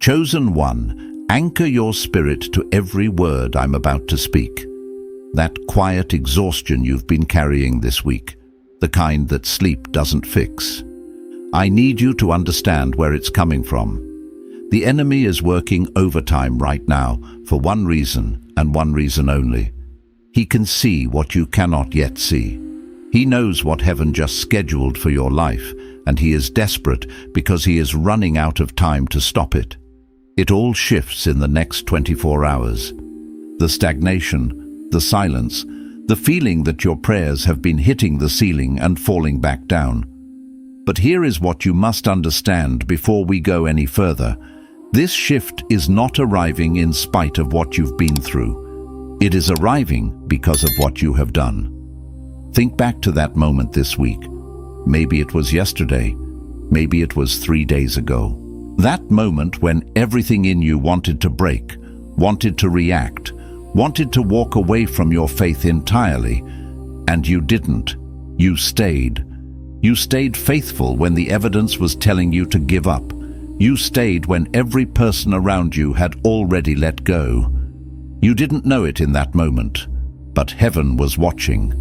Chosen one, anchor your spirit to every word I'm about to speak. That quiet exhaustion you've been carrying this week, the kind that sleep doesn't fix. I need you to understand where it's coming from. The enemy is working overtime right now for one reason and one reason only. He can see what you cannot yet see. He knows what heaven just scheduled for your life, and he is desperate because he is running out of time to stop it. It all shifts in the next 24 hours. The stagnation, the silence, the feeling that your prayers have been hitting the ceiling and falling back down. But here is what you must understand before we go any further. This shift is not arriving in spite of what you've been through. It is arriving because of what you have done. Think back to that moment this week. Maybe it was yesterday. Maybe it was 3 days ago. That moment when everything in you wanted to break, wanted to react, wanted to walk away from your faith entirely, and you didn't. You stayed. You stayed faithful when the evidence was telling you to give up. You stayed when every person around you had already let go. You didn't know it in that moment, but heaven was watching.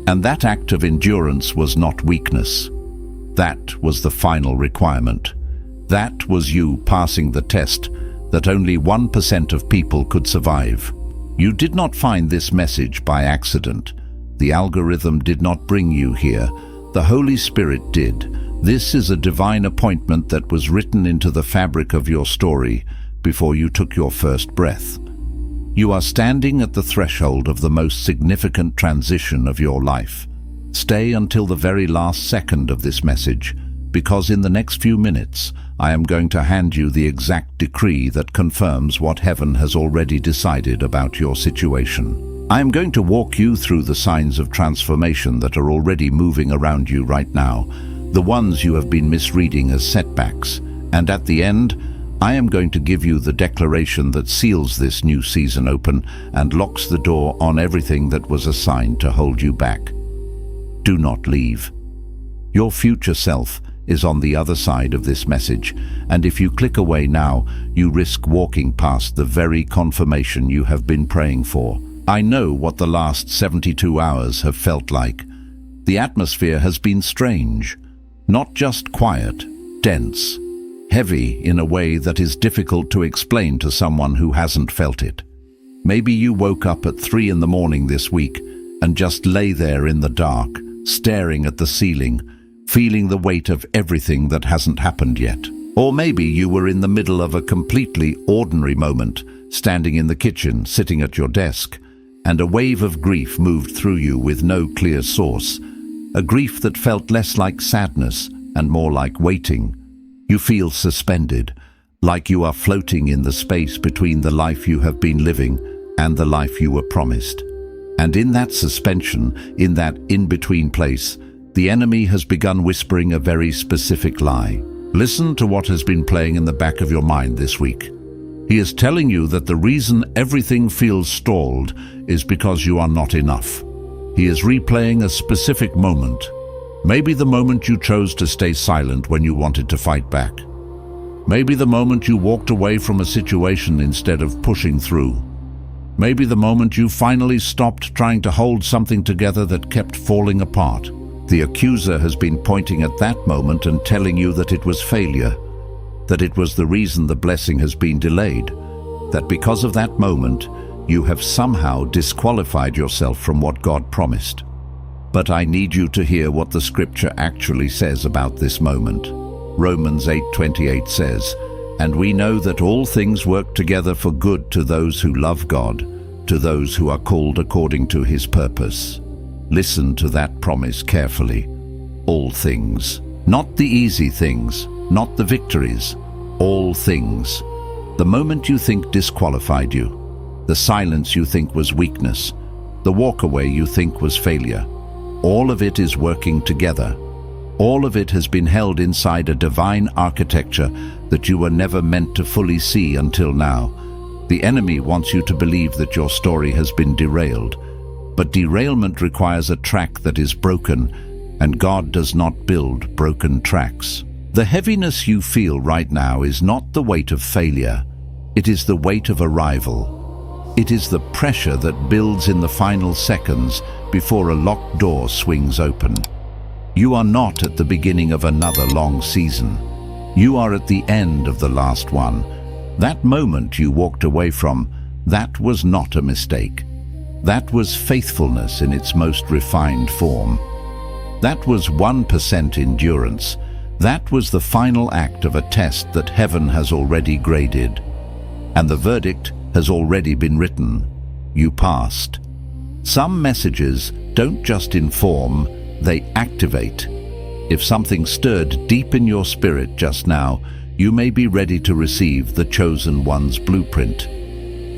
And that act of endurance was not weakness. That was the final requirement. That was you passing the test that only 1% of people could survive. You did not find this message by accident. The algorithm did not bring you here. The Holy Spirit did. This is a divine appointment that was written into the fabric of your story before you took your first breath. You are standing at the threshold of the most significant transition of your life. Stay until the very last second of this message, because in the next few minutes, I am going to hand you the exact decree that confirms what heaven has already decided about your situation. I am going to walk you through the signs of transformation that are already moving around you right now, the ones you have been misreading as setbacks, and at the end, I am going to give you the declaration that seals this new season open and locks the door on everything that was assigned to hold you back. Do not leave. Your future self is on the other side of this message, and if you click away now, you risk walking past the very confirmation you have been praying for. I know what the last 72 hours have felt like. The atmosphere has been strange. Not just quiet, dense, heavy in a way that is difficult to explain to someone who hasn't felt it. Maybe you woke up at 3 in the morning this week and just lay there in the dark, staring at the ceiling, feeling the weight of everything that hasn't happened yet. Or maybe you were in the middle of a completely ordinary moment, standing in the kitchen, sitting at your desk, and a wave of grief moved through you with no clear source. A grief that felt less like sadness and more like waiting. You feel suspended, like you are floating in the space between the life you have been living and the life you were promised. And in that suspension, in that in-between place, the enemy has begun whispering a very specific lie. Listen to what has been playing in the back of your mind this week. He is telling you that the reason everything feels stalled is because you are not enough. He is replaying a specific moment. Maybe the moment you chose to stay silent when you wanted to fight back. Maybe the moment you walked away from a situation instead of pushing through. Maybe the moment you finally stopped trying to hold something together that kept falling apart. The accuser has been pointing at that moment and telling you that it was failure, that it was the reason the blessing has been delayed, that because of that moment, you have somehow disqualified yourself from what God promised. But I need you to hear what the scripture actually says about this moment. Romans 8:28 says, "And we know that all things work together for good to those who love God, to those who are called according to his purpose." Listen to that promise carefully. All things. Not the easy things, not the victories. All things. The moment you think disqualified you, the silence you think was weakness, the walkaway you think was failure, all of it is working together. All of it has been held inside a divine architecture that you were never meant to fully see until now. The enemy wants you to believe that your story has been derailed, but derailment requires a track that is broken, and God does not build broken tracks. The heaviness you feel right now is not the weight of failure. It is the weight of arrival. It is the pressure that builds in the final seconds before a locked door swings open. You are not at the beginning of another long season. You are at the end of the last one. That moment you walked away from, that was not a mistake. That was faithfulness in its most refined form. That was 1% endurance. That was the final act of a test that heaven has already graded. And the verdict has already been written. You passed. Some messages don't just inform, they activate. If something stirred deep in your spirit just now, you may be ready to receive the Chosen One's blueprint.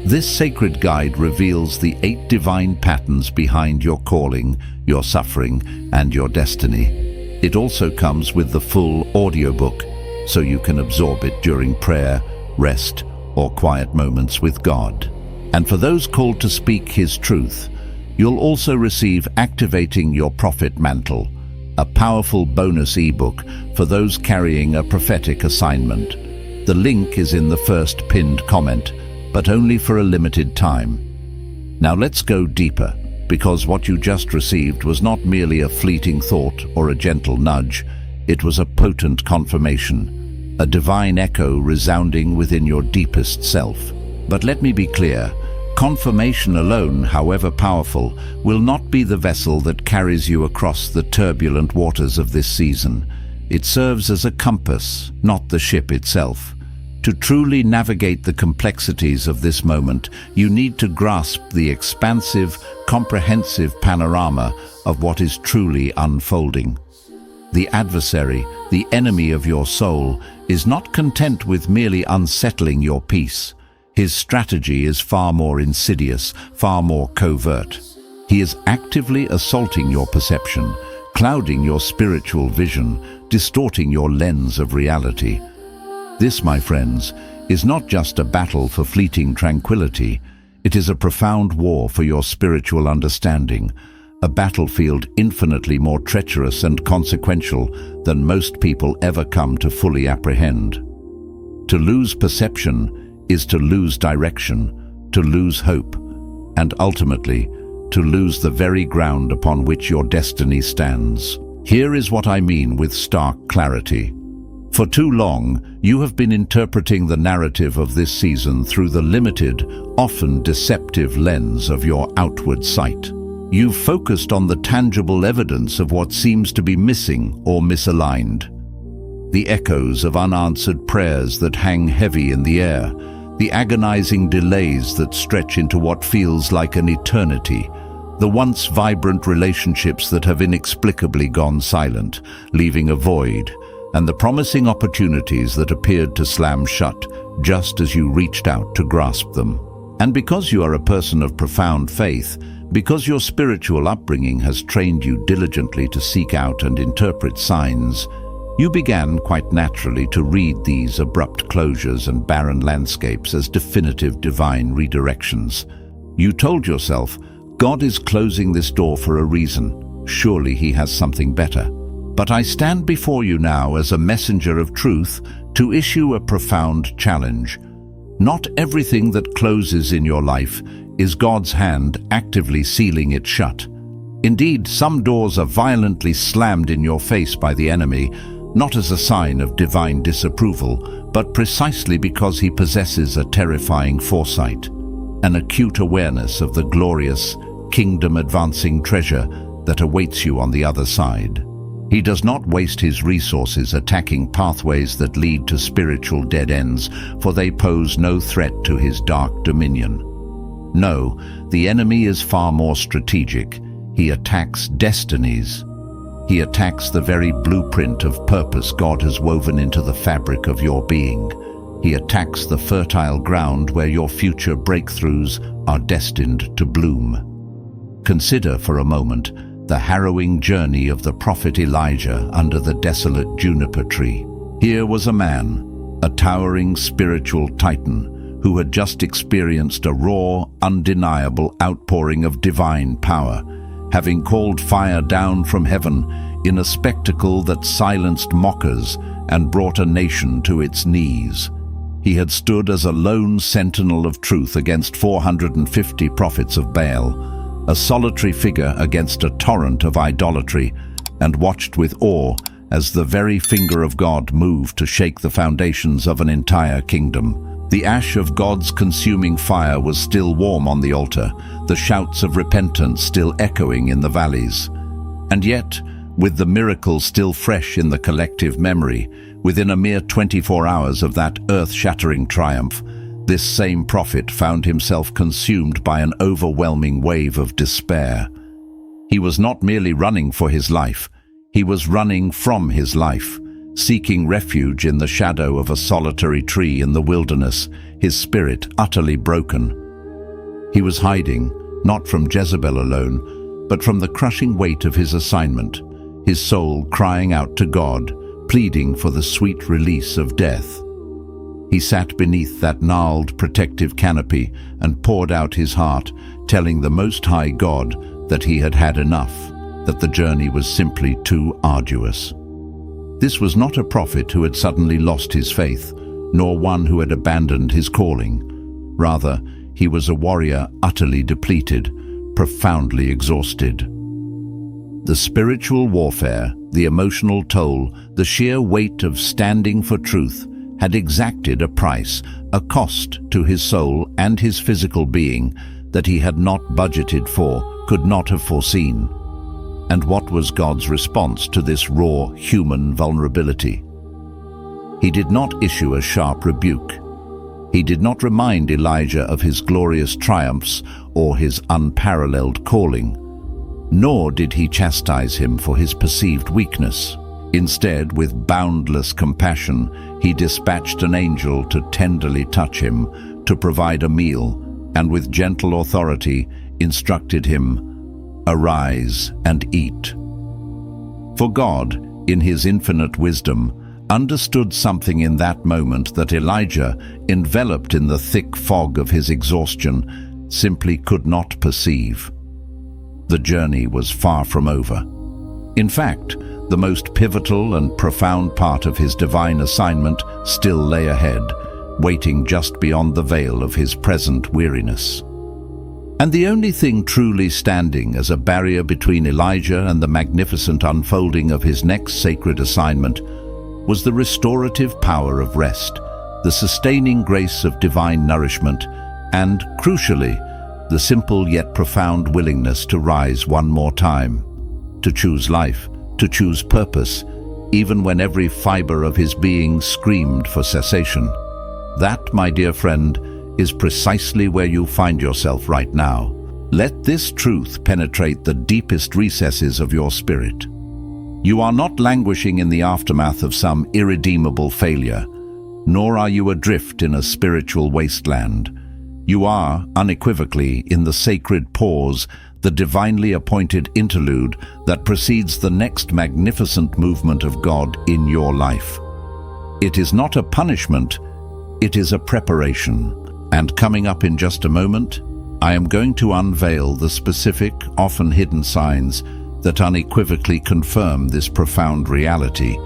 This sacred guide reveals the 8 divine patterns behind your calling, your suffering, and your destiny. It also comes with the full audiobook, so you can absorb it during prayer, rest, or quiet moments with God. And for those called to speak His truth, you'll also receive Activating Your Prophet Mantle, a powerful bonus ebook for those carrying a prophetic assignment. The link is in the first pinned comment, but only for a limited time. Now let's go deeper, because what you just received was not merely a fleeting thought or a gentle nudge. It was a potent confirmation, a divine echo resounding within your deepest self. But let me be clear, confirmation alone, however powerful, will not be the vessel that carries you across the turbulent waters of this season. It serves as a compass, not the ship itself. To truly navigate the complexities of this moment, you need to grasp the expansive, comprehensive panorama of what is truly unfolding. The adversary, the enemy of your soul, is not content with merely unsettling your peace. His strategy is far more insidious, far more covert. He is actively assaulting your perception, clouding your spiritual vision, distorting your lens of reality. This, my friends, is not just a battle for fleeting tranquility. It is a profound war for your spiritual understanding, a battlefield infinitely more treacherous and consequential than most people ever come to fully apprehend. To lose perception is to lose direction, to lose hope, and ultimately, to lose the very ground upon which your destiny stands. Here is what I mean with stark clarity. For too long, you have been interpreting the narrative of this season through the limited, often deceptive lens of your outward sight. You've focused on the tangible evidence of what seems to be missing or misaligned. The echoes of unanswered prayers that hang heavy in the air, the agonizing delays that stretch into what feels like an eternity, the once vibrant relationships that have inexplicably gone silent, leaving a void, and the promising opportunities that appeared to slam shut just as you reached out to grasp them. And because you are a person of profound faith, because your spiritual upbringing has trained you diligently to seek out and interpret signs, you began quite naturally to read these abrupt closures and barren landscapes as definitive divine redirections. You told yourself, God is closing this door for a reason. Surely He has something better. But I stand before you now as a messenger of truth to issue a profound challenge. Not everything that closes in your life is God's hand actively sealing it shut. Indeed, some doors are violently slammed in your face by the enemy, not as a sign of divine disapproval, but precisely because he possesses a terrifying foresight, an acute awareness of the glorious, kingdom-advancing treasure that awaits you on the other side. He does not waste his resources attacking pathways that lead to spiritual dead ends, for they pose no threat to his dark dominion. No, the enemy is far more strategic. He attacks destinies. He attacks the very blueprint of purpose God has woven into the fabric of your being. He attacks the fertile ground where your future breakthroughs are destined to bloom. Consider for a moment the harrowing journey of the prophet Elijah under the desolate juniper tree. Here was a man, a towering spiritual titan, who had just experienced a raw, undeniable outpouring of divine power, having called fire down from heaven in a spectacle that silenced mockers and brought a nation to its knees. He had stood as a lone sentinel of truth against 450 prophets of Baal, a solitary figure against a torrent of idolatry, and watched with awe as the very finger of God moved to shake the foundations of an entire kingdom. The ash of God's consuming fire was still warm on the altar, the shouts of repentance still echoing in the valleys. And yet, with the miracle still fresh in the collective memory, within a mere 24 hours of that earth-shattering triumph, this same prophet found himself consumed by an overwhelming wave of despair. He was not merely running for his life, he was running from his life, seeking refuge in the shadow of a solitary tree in the wilderness, his spirit utterly broken. He was hiding, not from Jezebel alone, but from the crushing weight of his assignment, his soul crying out to God, pleading for the sweet release of death. He sat beneath that gnarled protective canopy and poured out his heart, telling the Most High God that he had had enough, that the journey was simply too arduous. This was not a prophet who had suddenly lost his faith, nor one who had abandoned his calling. Rather, he was a warrior utterly depleted, profoundly exhausted. The spiritual warfare, the emotional toll, the sheer weight of standing for truth had exacted a price, a cost to his soul and his physical being that he had not budgeted for, could not have foreseen. And what was God's response to this raw human vulnerability? He did not issue a sharp rebuke. He did not remind Elijah of his glorious triumphs or his unparalleled calling. Nor did he chastise him for his perceived weakness. Instead, with boundless compassion, he dispatched an angel to tenderly touch him, to provide a meal, and with gentle authority instructed him, "Arise and eat." For God, in his infinite wisdom, understood something in that moment that Elijah, enveloped in the thick fog of his exhaustion, simply could not perceive. The journey was far from over. In fact, the most pivotal and profound part of his divine assignment still lay ahead, waiting just beyond the veil of his present weariness. And the only thing truly standing as a barrier between Elijah and the magnificent unfolding of his next sacred assignment was the restorative power of rest, the sustaining grace of divine nourishment, and, crucially, the simple yet profound willingness to rise one more time, to choose life, to choose purpose, even when every fiber of his being screamed for cessation. That, my dear friend, is precisely where you find yourself right now. Let this truth penetrate the deepest recesses of your spirit. You are not languishing in the aftermath of some irredeemable failure, nor are you adrift in a spiritual wasteland. You are, unequivocally, in the sacred pause, the divinely appointed interlude that precedes the next magnificent movement of God in your life. It is not a punishment, it is a preparation. And coming up in just a moment, I am going to unveil the specific, often hidden signs that unequivocally confirm this profound reality,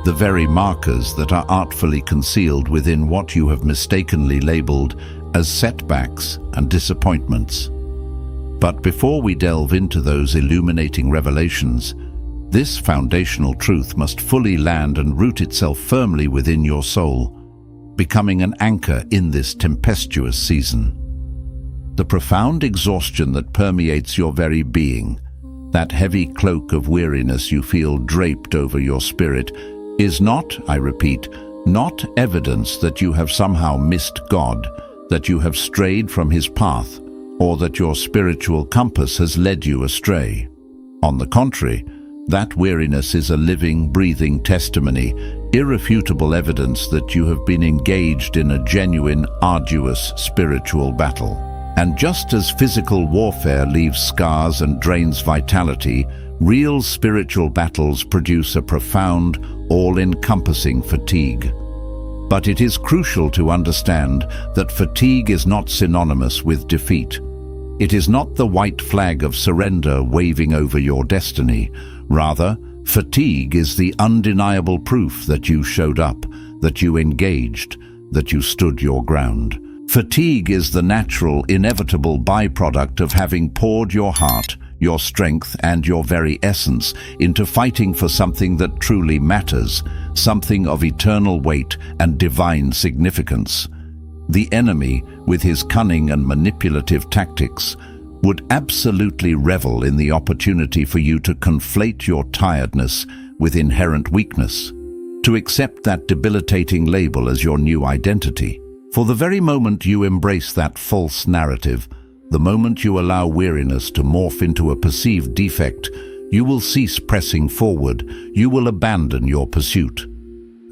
the very markers that are artfully concealed within what you have mistakenly labeled as setbacks and disappointments. But before we delve into those illuminating revelations, this foundational truth must fully land and root itself firmly within your soul, becoming an anchor in this tempestuous season. The profound exhaustion that permeates your very being, that heavy cloak of weariness you feel draped over your spirit, is not, I repeat, not evidence that you have somehow missed God, that you have strayed from His path, or that your spiritual compass has led you astray. On the contrary, that weariness is a living, breathing testimony, irrefutable evidence that you have been engaged in a genuine, arduous spiritual battle. And just as physical warfare leaves scars and drains vitality, real spiritual battles produce a profound, all-encompassing fatigue. But it is crucial to understand that fatigue is not synonymous with defeat. It is not the white flag of surrender waving over your destiny. Rather, Fatigue is the undeniable proof that you showed up, that you engaged, that you stood your ground. Fatigue is the natural, inevitable byproduct of having poured your heart, your strength, and your very essence into fighting for something that truly matters, something of eternal weight and divine significance. The enemy, with his cunning and manipulative tactics, would absolutely revel in the opportunity for you to conflate your tiredness with inherent weakness, to accept that debilitating label as your new identity. For the very moment you embrace that false narrative, the moment you allow weariness to morph into a perceived defect, you will cease pressing forward, you will abandon your pursuit.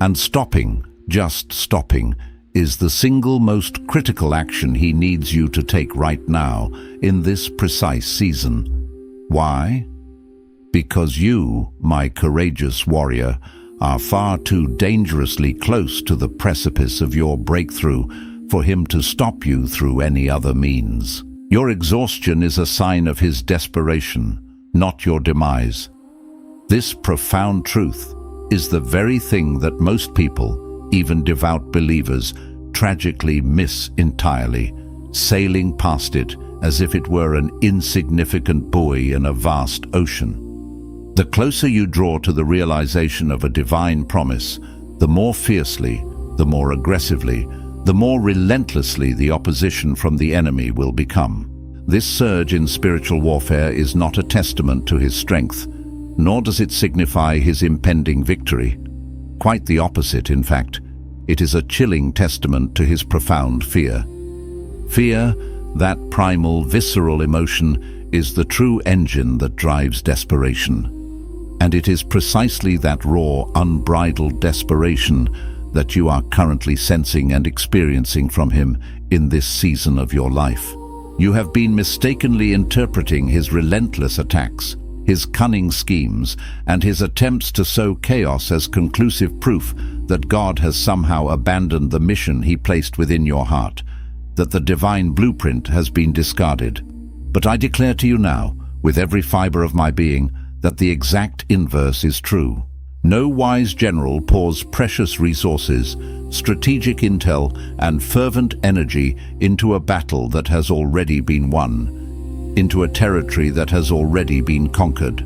And stopping, just stopping, is the single most critical action he needs you to take right now, in this precise season. Why? Because you, my courageous warrior, are far too dangerously close to the precipice of your breakthrough for him to stop you through any other means. Your exhaustion is a sign of his desperation, not your demise. This profound truth is the very thing that most people, even devout believers, tragically miss entirely, sailing past it as if it were an insignificant buoy in a vast ocean. The closer you draw to the realization of a divine promise, the more fiercely, the more aggressively, the more relentlessly the opposition from the enemy will become. This surge in spiritual warfare is not a testament to his strength, nor does it signify his impending victory. Quite the opposite, in fact. It is a chilling testament to his profound fear. Fear, that primal, visceral emotion, is the true engine that drives desperation. And it is precisely that raw, unbridled desperation that you are currently sensing and experiencing from him in this season of your life. You have been mistakenly interpreting his relentless attacks, his cunning schemes, and his attempts to sow chaos as conclusive proof that God has somehow abandoned the mission he placed within your heart, that the divine blueprint has been discarded. But I declare to you now, with every fiber of my being, that the exact inverse is true. No wise general pours precious resources, strategic intel, and fervent energy into a battle that has already been won, into a territory that has already been conquered.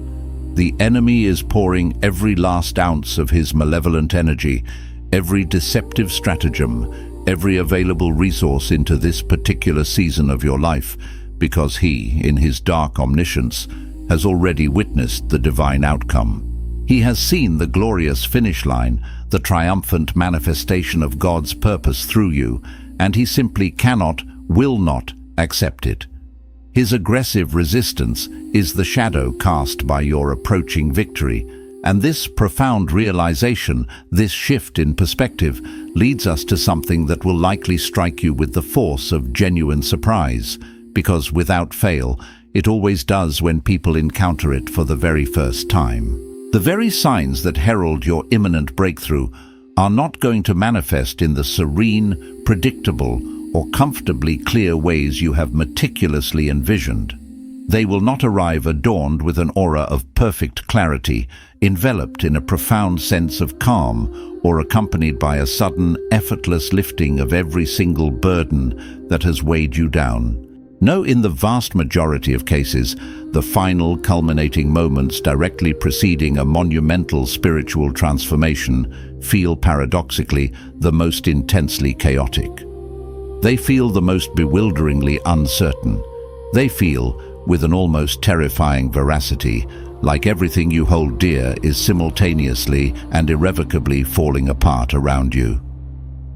The enemy is pouring every last ounce of his malevolent energy, every deceptive stratagem, every available resource into this particular season of your life, because he, in his dark omniscience, has already witnessed the divine outcome. He has seen the glorious finish line, the triumphant manifestation of God's purpose through you, and he simply cannot, will not accept it. His aggressive resistance is the shadow cast by your approaching victory, and this profound realization, this shift in perspective, leads us to something that will likely strike you with the force of genuine surprise, because without fail, it always does when people encounter it for the very first time. The very signs that herald your imminent breakthrough are not going to manifest in the serene, predictable, or comfortably clear ways you have meticulously envisioned. They will not arrive adorned with an aura of perfect clarity, enveloped in a profound sense of calm, or accompanied by a sudden, effortless lifting of every single burden that has weighed you down. No, in the vast majority of cases, the final culminating moments directly preceding a monumental spiritual transformation feel paradoxically the most intensely chaotic. They feel the most bewilderingly uncertain. They feel, with an almost terrifying veracity, like everything you hold dear is simultaneously and irrevocably falling apart around you.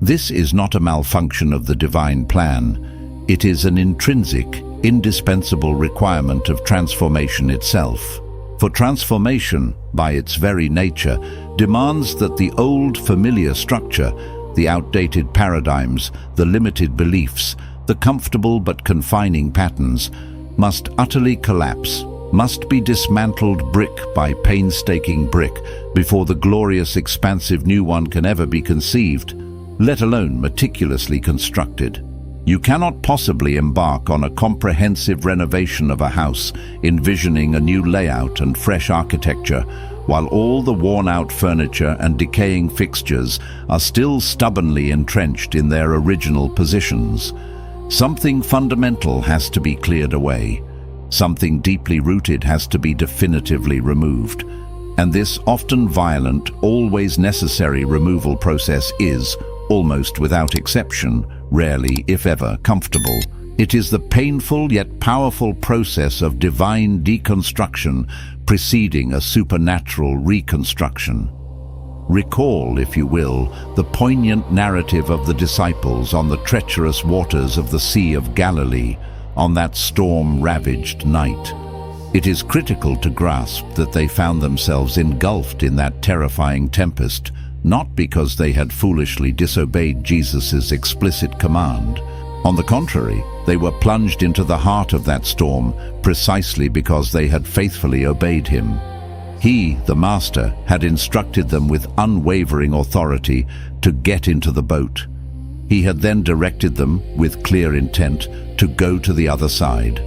This is not a malfunction of the divine plan. It is an intrinsic, indispensable requirement of transformation itself. For transformation, by its very nature, demands that the old familiar structure, the outdated paradigms, the limited beliefs, the comfortable but confining patterns, must utterly collapse, must be dismantled brick by painstaking brick before the glorious, expansive new one can ever be conceived, let alone meticulously constructed. You cannot possibly embark on a comprehensive renovation of a house, envisioning a new layout and fresh architecture, while all the worn-out furniture and decaying fixtures are still stubbornly entrenched in their original positions. Something fundamental has to be cleared away. Something deeply rooted has to be definitively removed. And this often violent, always necessary removal process is, almost without exception, rarely, if ever, comfortable. It is the painful yet powerful process of divine deconstruction preceding a supernatural reconstruction. Recall, if you will, the poignant narrative of the disciples on the treacherous waters of the Sea of Galilee on that storm-ravaged night. It is critical to grasp that they found themselves engulfed in that terrifying tempest, not because they had foolishly disobeyed Jesus' explicit command. On the contrary, they were plunged into the heart of that storm precisely because they had faithfully obeyed him. He, the Master, had instructed them with unwavering authority to get into the boat. He had then directed them, with clear intent, to go to the other side.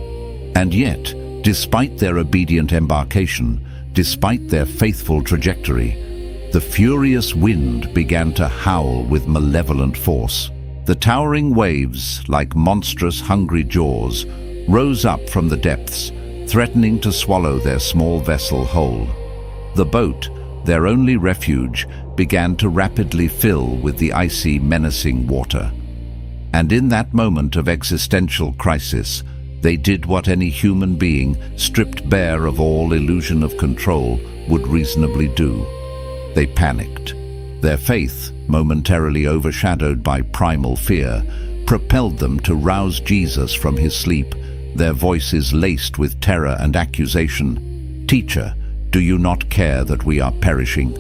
And yet, despite their obedient embarkation, despite their faithful trajectory, the furious wind began to howl with malevolent force. The towering waves, like monstrous hungry jaws, rose up from the depths, threatening to swallow their small vessel whole. The boat, their only refuge, began to rapidly fill with the icy, menacing water. And in that moment of existential crisis, they did what any human being, stripped bare of all illusion of control, would reasonably do. They panicked. Their faith, momentarily overshadowed by primal fear, propelled them to rouse Jesus from his sleep, their voices laced with terror and accusation. "Teacher, do you not care that we are perishing?"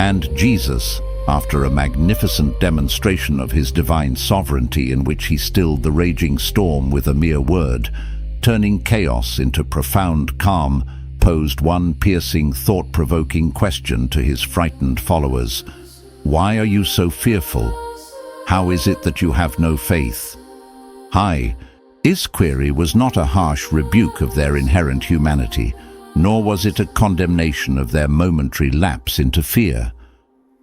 And Jesus, after a magnificent demonstration of his divine sovereignty in which he stilled the raging storm with a mere word, turning chaos into profound calm, posed one piercing, thought-provoking question to his frightened followers. "Why are you so fearful? How is it that you have no faith?" His query was not a harsh rebuke of their inherent humanity, nor was it a condemnation of their momentary lapse into fear.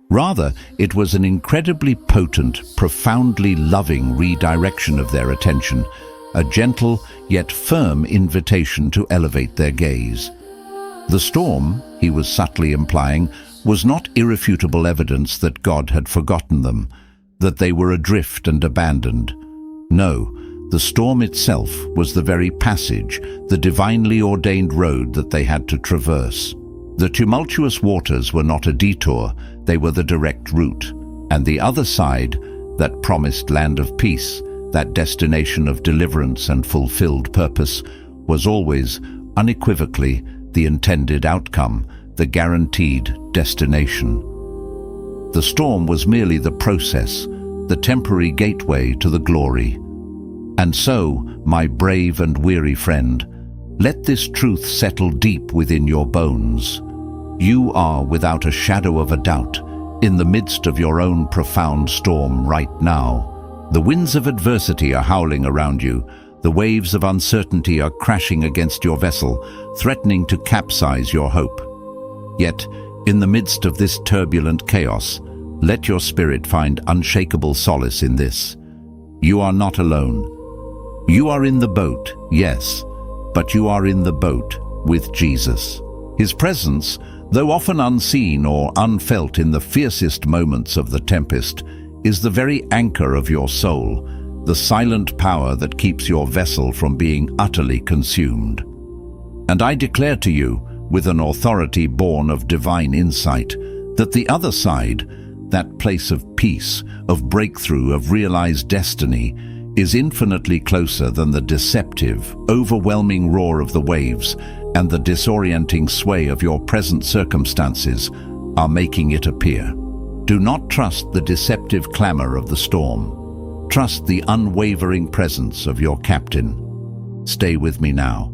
Rather, it was an incredibly potent, profoundly loving redirection of their attention, a gentle yet firm invitation to elevate their gaze. The storm, he was subtly implying, was not irrefutable evidence that God had forgotten them, that they were adrift and abandoned. No, the storm itself was the very passage, the divinely ordained road that they had to traverse. The tumultuous waters were not a detour, they were the direct route. And the other side, that promised land of peace, that destination of deliverance and fulfilled purpose, was always, unequivocally, the intended outcome, the guaranteed destination. The storm was merely the process, the temporary gateway to the glory. And so, my brave and weary friend, let this truth settle deep within your bones. You are, without a shadow of a doubt, in the midst of your own profound storm right now. The winds of adversity are howling around you. The waves of uncertainty are crashing against your vessel, threatening to capsize your hope. Yet, in the midst of this turbulent chaos, let your spirit find unshakable solace in this. You are not alone. You are in the boat, yes, but you are in the boat with Jesus. His presence, though often unseen or unfelt in the fiercest moments of the tempest, is the very anchor of your soul, the silent power that keeps your vessel from being utterly consumed. And I declare to you, with an authority born of divine insight, that the other side, that place of peace, of breakthrough, of realized destiny, is infinitely closer than the deceptive, overwhelming roar of the waves and the disorienting sway of your present circumstances are making it appear. Do not trust the deceptive clamor of the storm. Trust the unwavering presence of your captain. Stay with me now,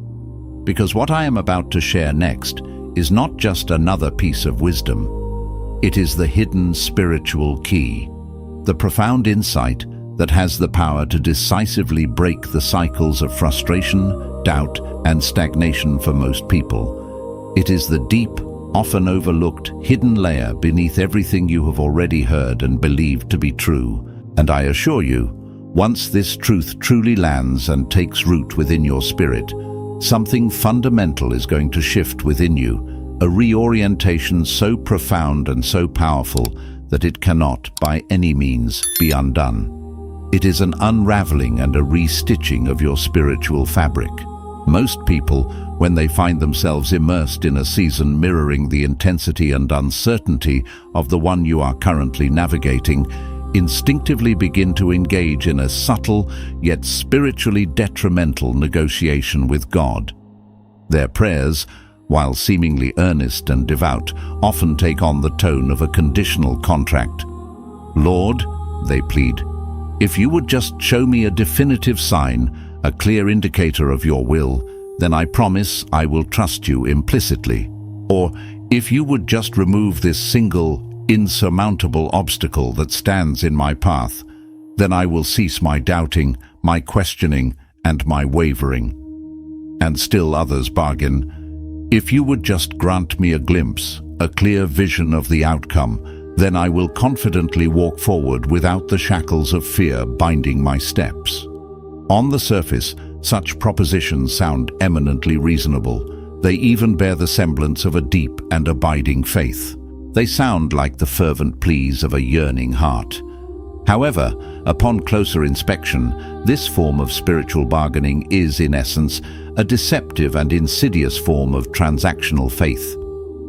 because what I am about to share next is not just another piece of wisdom. It is the hidden spiritual key, the profound insight that has the power to decisively break the cycles of frustration, doubt, and stagnation for most people. It is the deep, often overlooked, hidden layer beneath everything you have already heard and believed to be true. And I assure you, once this truth truly lands and takes root within your spirit, something fundamental is going to shift within you, a reorientation so profound and so powerful that it cannot, by any means, be undone. It is an unraveling and a restitching of your spiritual fabric. Most people, when they find themselves immersed in a season mirroring the intensity and uncertainty of the one you are currently navigating, instinctively begin to engage in a subtle yet spiritually detrimental negotiation with God. Their prayers, while seemingly earnest and devout, often take on the tone of a conditional contract. "Lord," they plead, "if you would just show me a definitive sign, a clear indicator of your will, then I promise I will trust you implicitly. Or, if you would just remove this single, insurmountable obstacle that stands in my path, then I will cease my doubting, my questioning, and my wavering." And still others bargain, "If you would just grant me a glimpse, a clear vision of the outcome, then I will confidently walk forward without the shackles of fear binding my steps." On the surface, such propositions sound eminently reasonable. They even bear the semblance of a deep and abiding faith. They sound like the fervent pleas of a yearning heart. However, upon closer inspection, this form of spiritual bargaining is, in essence, a deceptive and insidious form of transactional faith.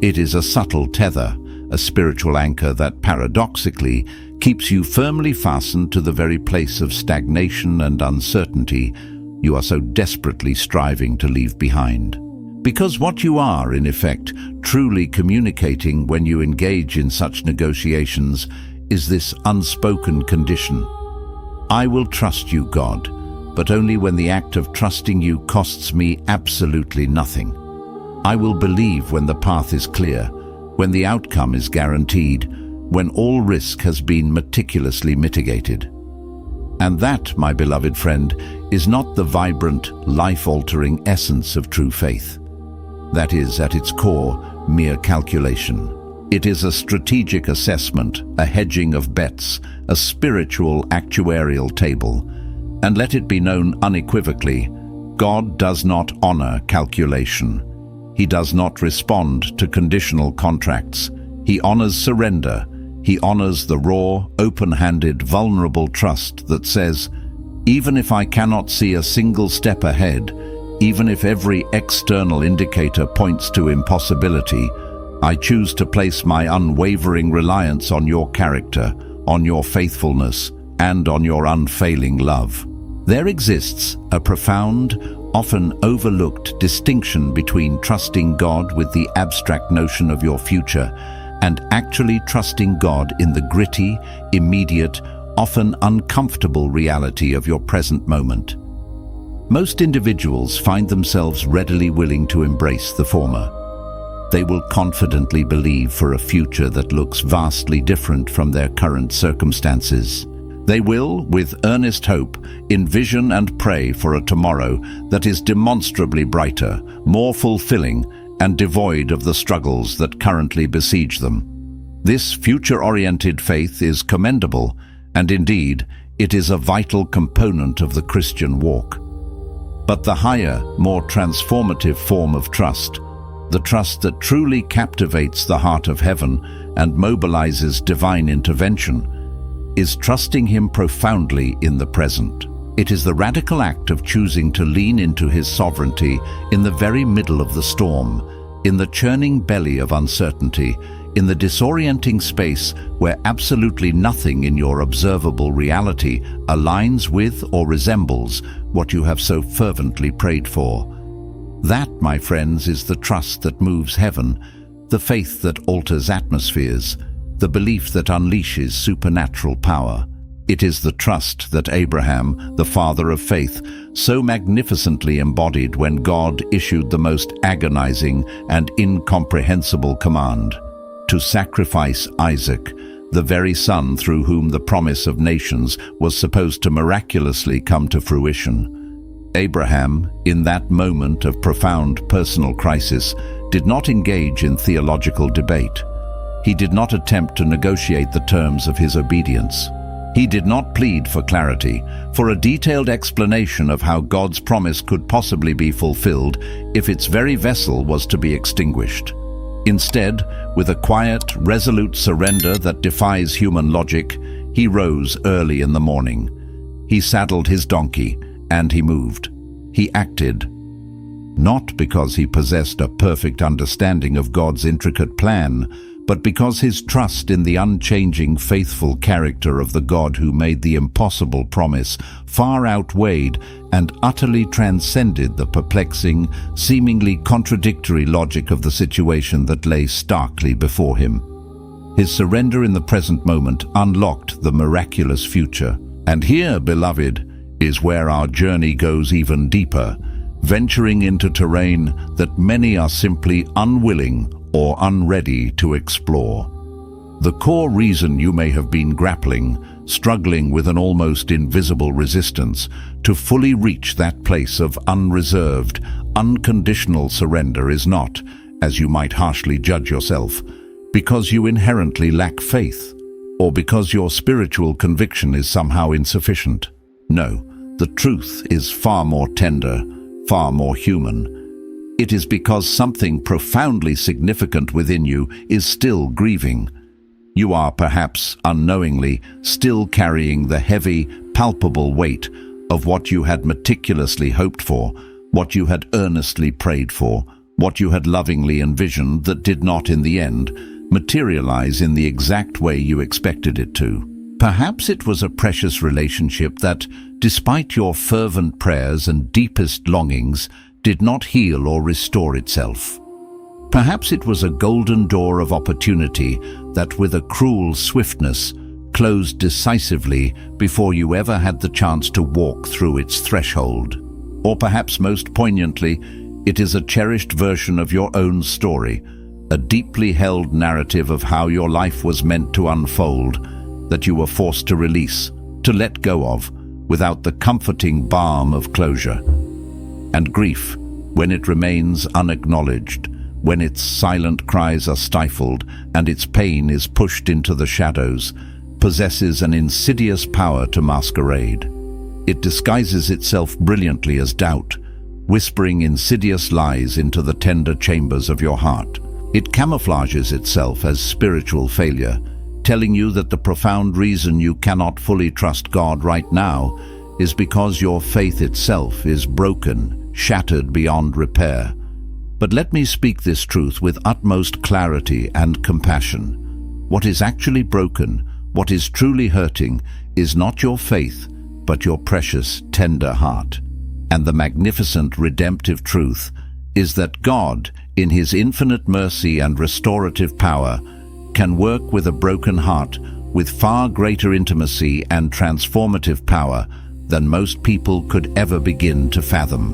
It is a subtle tether, a spiritual anchor that paradoxically keeps you firmly fastened to the very place of stagnation and uncertainty you are so desperately striving to leave behind. Because what you are, in effect, truly communicating when you engage in such negotiations is this unspoken condition. "I will trust you, God, but only when the act of trusting you costs me absolutely nothing. I will believe when the path is clear, when the outcome is guaranteed, when all risk has been meticulously mitigated." And that, my beloved friend, is not the vibrant, life-altering essence of true faith. That is, at its core, mere calculation. It is a strategic assessment, a hedging of bets, a spiritual actuarial table. And let it be known unequivocally, God does not honor calculation. He does not respond to conditional contracts. He honors surrender. He honors the raw, open-handed, vulnerable trust that says, even if I cannot see a single step ahead, even if every external indicator points to impossibility, I choose to place my unwavering reliance on your character, on your faithfulness, and on your unfailing love. There exists a profound, often overlooked distinction between trusting God with the abstract notion of your future and actually trusting God in the gritty, immediate, often uncomfortable reality of your present moment. Most individuals find themselves readily willing to embrace the former. They will confidently believe for a future that looks vastly different from their current circumstances. They will, with earnest hope, envision and pray for a tomorrow that is demonstrably brighter, more fulfilling, and devoid of the struggles that currently besiege them. This future-oriented faith is commendable, and indeed, it is a vital component of the Christian walk. But the higher, more transformative form of trust, the trust that truly captivates the heart of heaven and mobilizes divine intervention, is trusting Him profoundly in the present. It is the radical act of choosing to lean into His sovereignty in the very middle of the storm, in the churning belly of uncertainty, in the disorienting space where absolutely nothing in your observable reality aligns with or resembles what you have so fervently prayed for. That, my friends, is the trust that moves heaven, the faith that alters atmospheres, the belief that unleashes supernatural power. It is the trust that Abraham, the father of faith, so magnificently embodied when God issued the most agonizing and incomprehensible command: to sacrifice Isaac, the very son through whom the promise of nations was supposed to miraculously come to fruition. Abraham, in that moment of profound personal crisis, did not engage in theological debate. He did not attempt to negotiate the terms of his obedience. He did not plead for clarity, for a detailed explanation of how God's promise could possibly be fulfilled if its very vessel was to be extinguished. Instead, with a quiet, resolute surrender that defies human logic, he rose early in the morning. He saddled his donkey, and he moved. He acted, not because he possessed a perfect understanding of God's intricate plan, but because his trust in the unchanging, faithful character of the God who made the impossible promise far outweighed and utterly transcended the perplexing, seemingly contradictory logic of the situation that lay starkly before him. His surrender in the present moment unlocked the miraculous future. And here, beloved, is where our journey goes even deeper, venturing into terrain that many are simply unwilling or unready to explore. The core reason you may have been grappling, struggling with an almost invisible resistance to fully reach that place of unreserved, unconditional surrender is not, as you might harshly judge yourself, because you inherently lack faith, or because your spiritual conviction is somehow insufficient. No, the truth is far more tender, far more human. It is because something profoundly significant within you is still grieving. You are perhaps unknowingly still carrying the heavy, palpable weight of what you had meticulously hoped for, what you had earnestly prayed for, what you had lovingly envisioned that did not in the end materialize in the exact way you expected it to. Perhaps it was a precious relationship that, despite your fervent prayers and deepest longings, did not heal or restore itself. Perhaps it was a golden door of opportunity that, with a cruel swiftness, closed decisively before you ever had the chance to walk through its threshold. Or perhaps most poignantly, it is a cherished version of your own story, a deeply held narrative of how your life was meant to unfold, that you were forced to release, to let go of, without the comforting balm of closure. And grief, when it remains unacknowledged, when its silent cries are stifled and its pain is pushed into the shadows, possesses an insidious power to masquerade. It disguises itself brilliantly as doubt, whispering insidious lies into the tender chambers of your heart. It camouflages itself as spiritual failure, telling you that the profound reason you cannot fully trust God right now is because your faith itself is broken, shattered beyond repair. But let me speak this truth with utmost clarity and compassion. What is actually broken, what is truly hurting, is not your faith, but your precious, tender heart. And the magnificent redemptive truth is that God, in His infinite mercy and restorative power, can work with a broken heart with far greater intimacy and transformative power than most people could ever begin to fathom.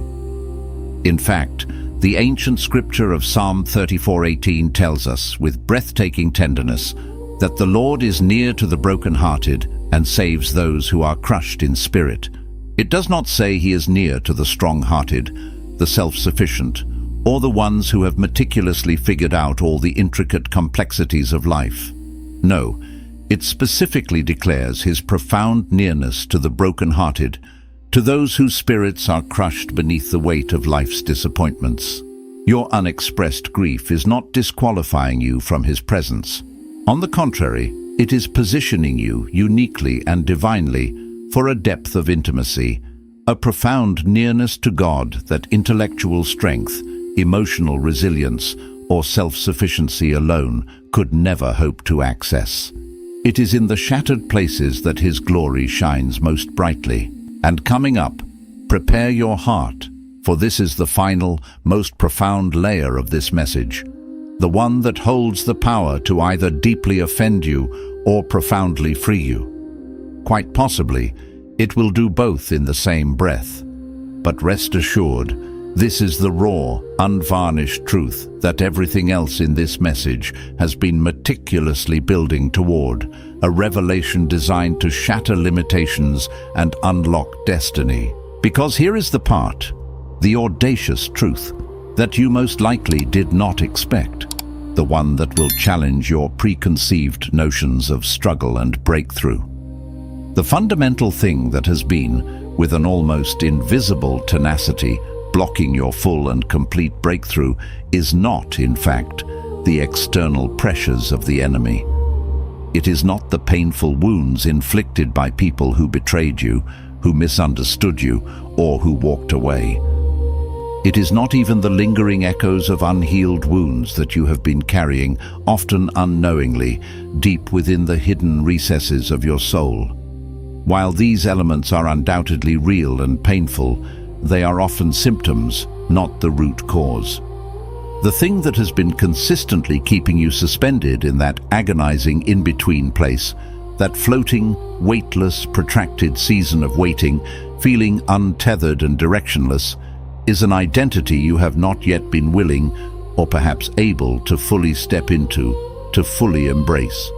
In fact, the ancient scripture of Psalm 34:18 tells us with breathtaking tenderness that the Lord is near to the brokenhearted and saves those who are crushed in spirit. It does not say He is near to the strong-hearted, the self-sufficient, or the ones who have meticulously figured out all the intricate complexities of life. No, it specifically declares His profound nearness to the broken-hearted, to those whose spirits are crushed beneath the weight of life's disappointments. Your unexpressed grief is not disqualifying you from His presence. On the contrary, it is positioning you uniquely and divinely for a depth of intimacy, a profound nearness to God that intellectual strength, emotional resilience, or self-sufficiency alone could never hope to access. It is in the shattered places that His glory shines most brightly. And coming up, prepare your heart, for this is the final, most profound layer of this message, the one that holds the power to either deeply offend you or profoundly free you. Quite possibly, it will do both in the same breath. But rest assured, this is the raw, unvarnished truth that everything else in this message has been meticulously building toward, a revelation designed to shatter limitations and unlock destiny. Because here is the part, the audacious truth. that you most likely did not expect, the one that will challenge your preconceived notions of struggle and breakthrough. The fundamental thing that has been, with an almost invisible tenacity, blocking your full and complete breakthrough is not, in fact, the external pressures of the enemy. It is not the painful wounds inflicted by people who betrayed you, who misunderstood you, or who walked away. It is not even the lingering echoes of unhealed wounds that you have been carrying, often unknowingly, deep within the hidden recesses of your soul. While these elements are undoubtedly real and painful, they are often symptoms, not the root cause. The thing that has been consistently keeping you suspended in that agonizing in-between place, that floating, weightless, protracted season of waiting, feeling untethered and directionless, is an identity you have not yet been willing, or perhaps able, to fully step into, to fully embrace.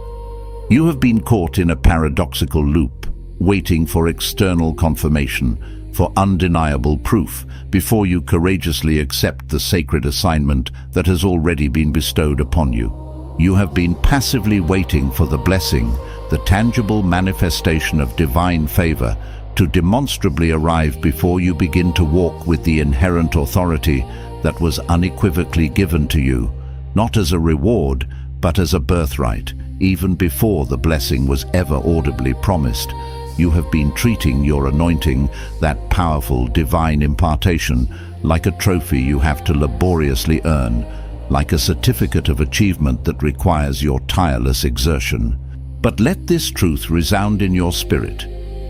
You have been caught in a paradoxical loop, waiting for external confirmation, for undeniable proof, before you courageously accept the sacred assignment that has already been bestowed upon you. You have been passively waiting for the blessing, the tangible manifestation of divine favor, to demonstrably arrive before you begin to walk with the inherent authority that was unequivocally given to you, not as a reward, but as a birthright, even before the blessing was ever audibly promised. You have been treating your anointing, that powerful divine impartation, like a trophy you have to laboriously earn, like a certificate of achievement that requires your tireless exertion. But let this truth resound in your spirit.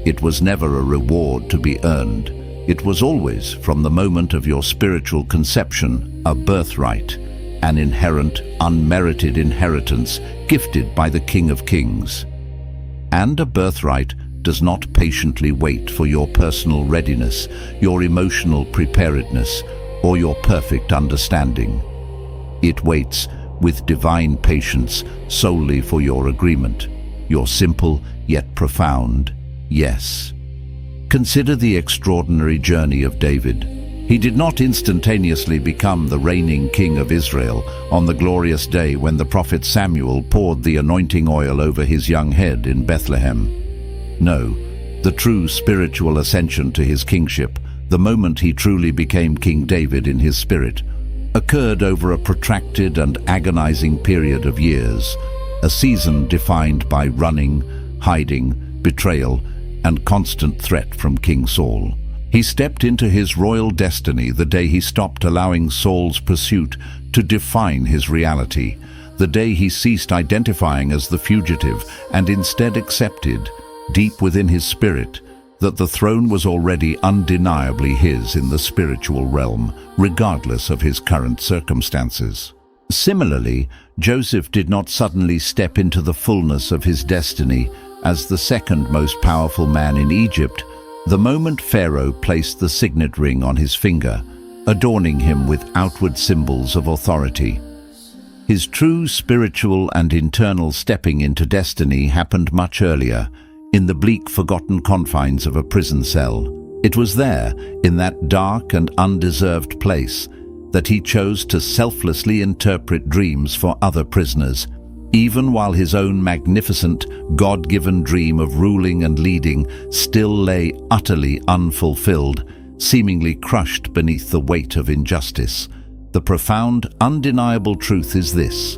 It was never a reward to be earned. It was always, from the moment of your spiritual conception, a birthright, an inherent, unmerited inheritance gifted by the King of Kings. And a birthright does not patiently wait for your personal readiness, your emotional preparedness, or your perfect understanding. It waits with divine patience solely for your agreement, your simple yet profound yes. Consider the extraordinary journey of David. He did not instantaneously become the reigning king of Israel on the glorious day when the prophet Samuel poured the anointing oil over his young head in Bethlehem. No, the true spiritual ascension to his kingship, the moment he truly became King David in his spirit, occurred over a protracted and agonizing period of years, a season defined by running, hiding, betrayal, and constant threat from King Saul. He stepped into his royal destiny the day he stopped allowing Saul's pursuit to define his reality, the day he ceased identifying as the fugitive and instead accepted, deep within his spirit, that the throne was already undeniably his in the spiritual realm, regardless of his current circumstances. Similarly, Joseph did not suddenly step into the fullness of his destiny as the second most powerful man in Egypt the moment Pharaoh placed the signet ring on his finger, adorning him with outward symbols of authority. His true spiritual and internal stepping into destiny happened much earlier, in the bleak, forgotten confines of a prison cell. It was there, in that dark and undeserved place, that he chose to selflessly interpret dreams for other prisoners, even while his own magnificent, God-given dream of ruling and leading still lay utterly unfulfilled, seemingly crushed beneath the weight of injustice. The profound, undeniable truth is this: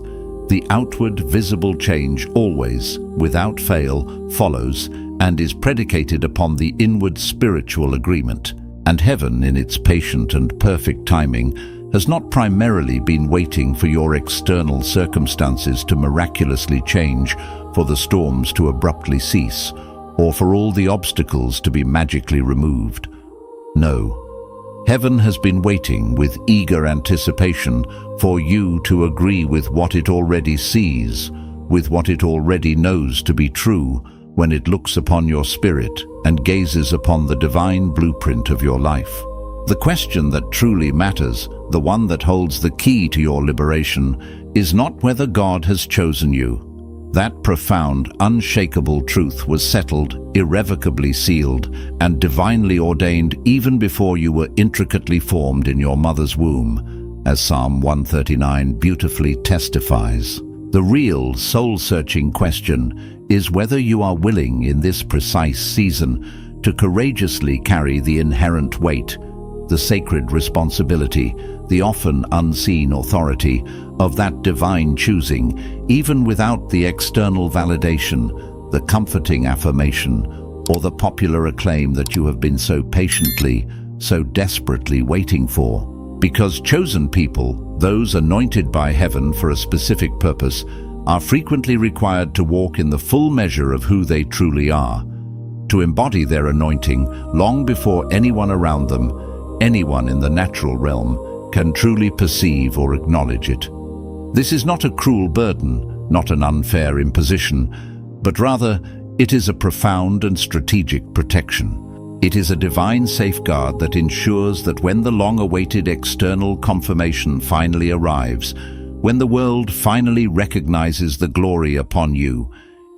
the outward, visible change always, without fail, follows and is predicated upon the inward spiritual agreement. And heaven, in its patient and perfect timing, has not primarily been waiting for your external circumstances to miraculously change, for the storms to abruptly cease, or for all the obstacles to be magically removed. No, heaven has been waiting with eager anticipation for you to agree with what it already sees, with what it already knows to be true, when it looks upon your spirit and gazes upon the divine blueprint of your life. The question that truly matters, the one that holds the key to your liberation, is not whether God has chosen you. That profound, unshakable truth was settled, irrevocably sealed, and divinely ordained even before you were intricately formed in your mother's womb. as Psalm 139 beautifully testifies. The real soul-searching question is whether you are willing in this precise season to courageously carry the inherent weight, the sacred responsibility, the often unseen authority of that divine choosing, even without the external validation, the comforting affirmation, or the popular acclaim that you have been so patiently, so desperately waiting for. Because chosen people, those anointed by heaven for a specific purpose, are frequently required to walk in the full measure of who they truly are, to embody their anointing long before anyone around them, anyone in the natural realm, can truly perceive or acknowledge it. This is not a cruel burden, not an unfair imposition, but rather it is a profound and strategic protection. It is a divine safeguard that ensures that when the long-awaited external confirmation finally arrives, when the world finally recognizes the glory upon you,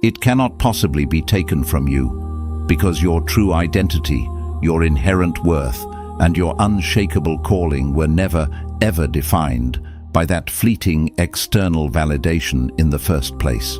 it cannot possibly be taken from you, because your true identity, your inherent worth, and your unshakable calling were never, ever defined by that fleeting external validation in the first place.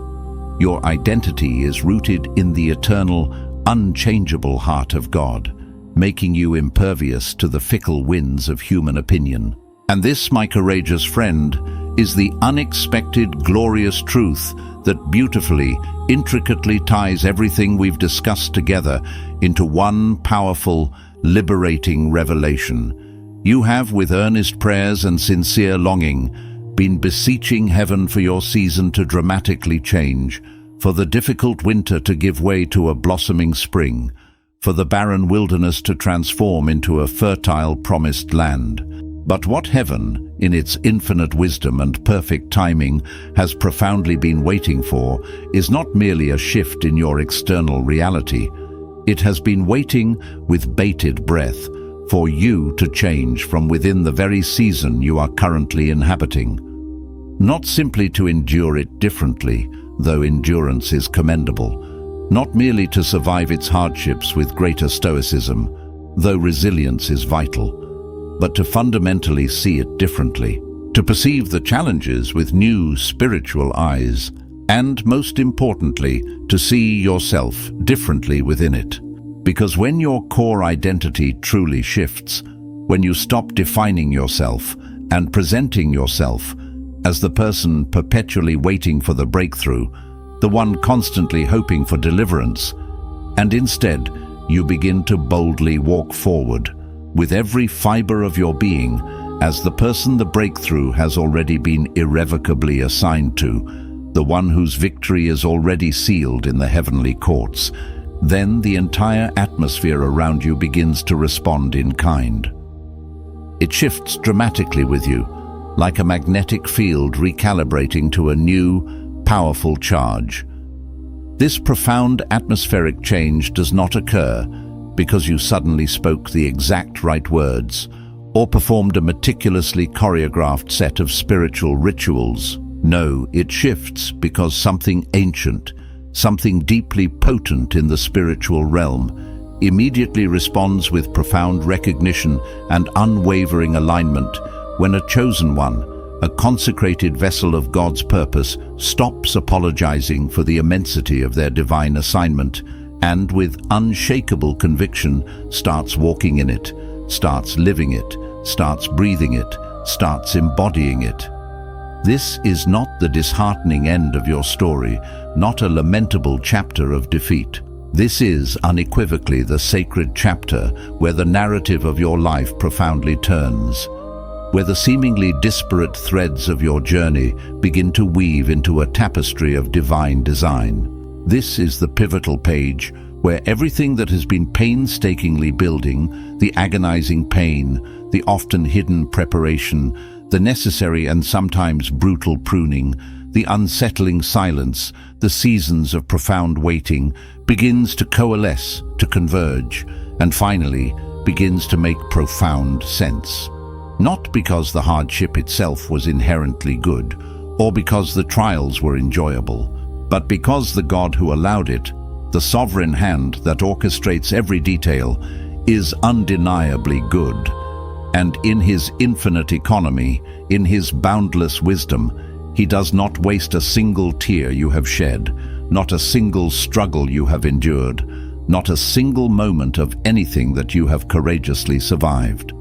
Your identity is rooted in the eternal, unchangeable heart of God, making you impervious to the fickle winds of human opinion. And this, my courageous friend, is the unexpected, glorious truth that beautifully, intricately ties everything we've discussed together into one powerful, liberating revelation. You have, with earnest prayers and sincere longing, been beseeching heaven for your season to dramatically change, for the difficult winter to give way to a blossoming spring, for the barren wilderness to transform into a fertile promised land. But what heaven, in its infinite wisdom and perfect timing, has profoundly been waiting for is not merely a shift in your external reality. It has been waiting with bated breath for you to change from within the very season you are currently inhabiting. Not simply to endure it differently, though endurance is commendable, not merely to survive its hardships with greater stoicism, though resilience is vital, but to fundamentally see it differently, to perceive the challenges with new spiritual eyes, and most importantly, to see yourself differently within it. Because when your core identity truly shifts, when you stop defining yourself and presenting yourself as the person perpetually waiting for the breakthrough, the one constantly hoping for deliverance, and instead you begin to boldly walk forward with every fiber of your being as the person the breakthrough has already been irrevocably assigned to, the one whose victory is already sealed in the heavenly courts, then the entire atmosphere around you begins to respond in kind. It shifts dramatically with you, like a magnetic field recalibrating to a new, powerful charge. This profound atmospheric change does not occur because you suddenly spoke the exact right words or performed a meticulously choreographed set of spiritual rituals. No, it shifts because something ancient, something deeply potent in the spiritual realm, immediately responds with profound recognition and unwavering alignment when a chosen one, a consecrated vessel of God's purpose, stops apologizing for the immensity of their divine assignment and with unshakable conviction starts walking in it, starts living it, starts breathing it, starts embodying it. This is not the disheartening end of your story, not a lamentable chapter of defeat. This is unequivocally the sacred chapter where the narrative of your life profoundly turns, where the seemingly disparate threads of your journey begin to weave into a tapestry of divine design. This is the pivotal page where everything that has been painstakingly building, the agonizing pain, the often hidden preparation, the necessary and sometimes brutal pruning, the unsettling silence, the seasons of profound waiting, begins to coalesce, to converge, and finally begins to make profound sense. Not because the hardship itself was inherently good, or because the trials were enjoyable, but because the God who allowed it, the sovereign hand that orchestrates every detail, is undeniably good. And in his infinite economy, in his boundless wisdom, he does not waste a single tear you have shed, not a single struggle you have endured, not a single moment of anything that you have courageously survived.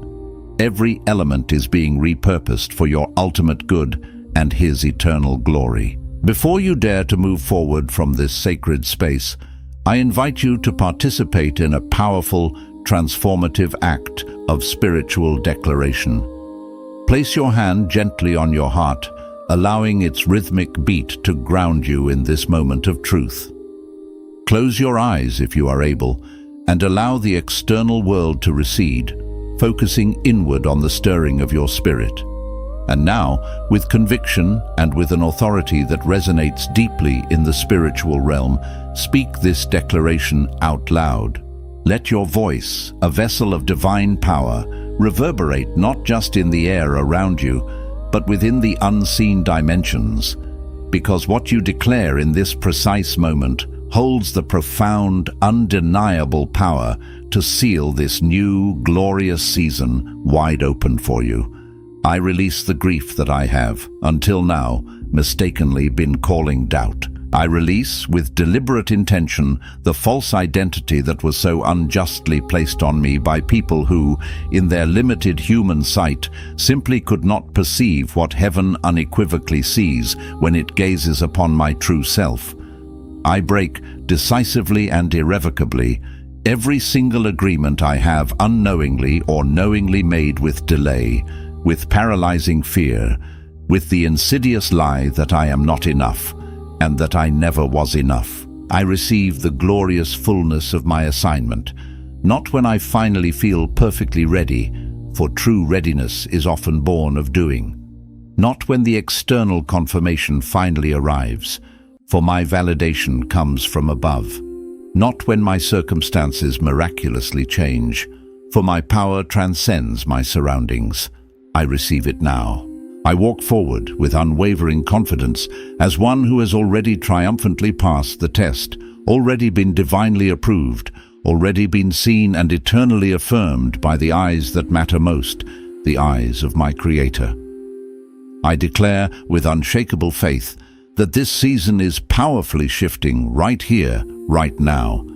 Every element is being repurposed for your ultimate good and his eternal glory. Before you dare to move forward from this sacred space, I invite you to participate in a powerful, transformative act of spiritual declaration. Place your hand gently on your heart, allowing its rhythmic beat to ground you in this moment of truth. Close your eyes if you are able, and allow the external world to recede, focusing inward on the stirring of your spirit. And now, with conviction and with an authority that resonates deeply in the spiritual realm, speak this declaration out loud. Let your voice, a vessel of divine power, reverberate not just in the air around you, but within the unseen dimensions, because what you declare in this precise moment holds the profound, undeniable power to seal this new, glorious season wide open for you. I release the grief that I have, until now, mistakenly been calling doubt. I release, with deliberate intention, the false identity that was so unjustly placed on me by people who, in their limited human sight, simply could not perceive what heaven unequivocally sees when it gazes upon my true self. I break, decisively and irrevocably, every single agreement I have unknowingly or knowingly made with delay, with paralyzing fear, with the insidious lie that I am not enough, and that I never was enough. I receive the glorious fullness of my assignment, not when I finally feel perfectly ready, for true readiness is often born of doing. Not when the external confirmation finally arrives, for my validation comes from above. Not when my circumstances miraculously change, for my power transcends my surroundings. I receive it now. I walk forward with unwavering confidence as one who has already triumphantly passed the test, already been divinely approved, already been seen and eternally affirmed by the eyes that matter most, the eyes of my Creator. I declare with unshakable faith that this season is powerfully shifting right here, right now.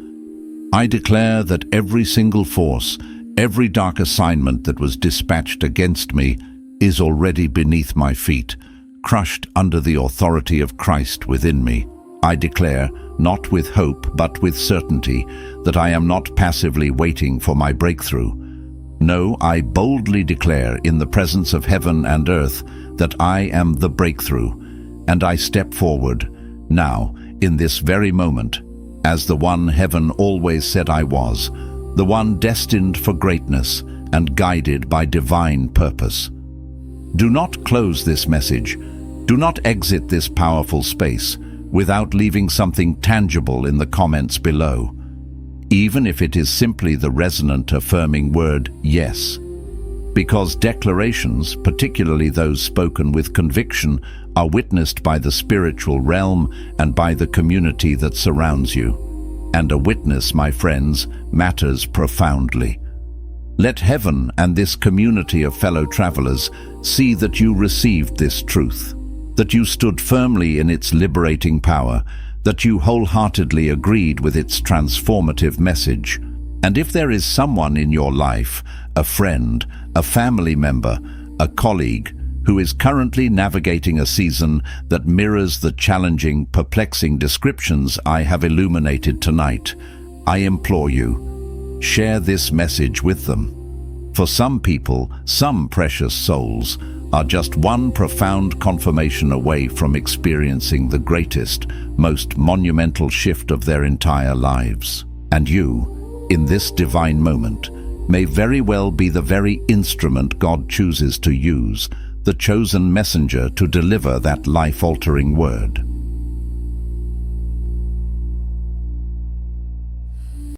I declare that every single force, every dark assignment that was dispatched against me is already beneath my feet, crushed under the authority of Christ within me. I declare, not with hope but with certainty, that I am not passively waiting for my breakthrough. No, I boldly declare in the presence of heaven and earth that I am the breakthrough, and I step forward, now, in this very moment, as the one heaven always said I was, the one destined for greatness and guided by divine purpose. Do not close this message. Do not exit this powerful space without leaving something tangible in the comments below, even if it is simply the resonant affirming word yes. Because declarations, particularly those spoken with conviction, are witnessed by the spiritual realm and by the community that surrounds you. And a witness, my friends, matters profoundly. Let heaven and this community of fellow travelers see that you received this truth, that you stood firmly in its liberating power, that you wholeheartedly agreed with its transformative message. And if there is someone in your life, a friend, a family member, a colleague, who is currently navigating a season that mirrors the challenging, perplexing descriptions I have illuminated tonight, I implore you, share this message with them. For some people, some precious souls are just one profound confirmation away from experiencing the greatest, most monumental shift of their entire lives. And you, in this divine moment, may very well be the very instrument God chooses to use, the chosen messenger to deliver that life-altering word.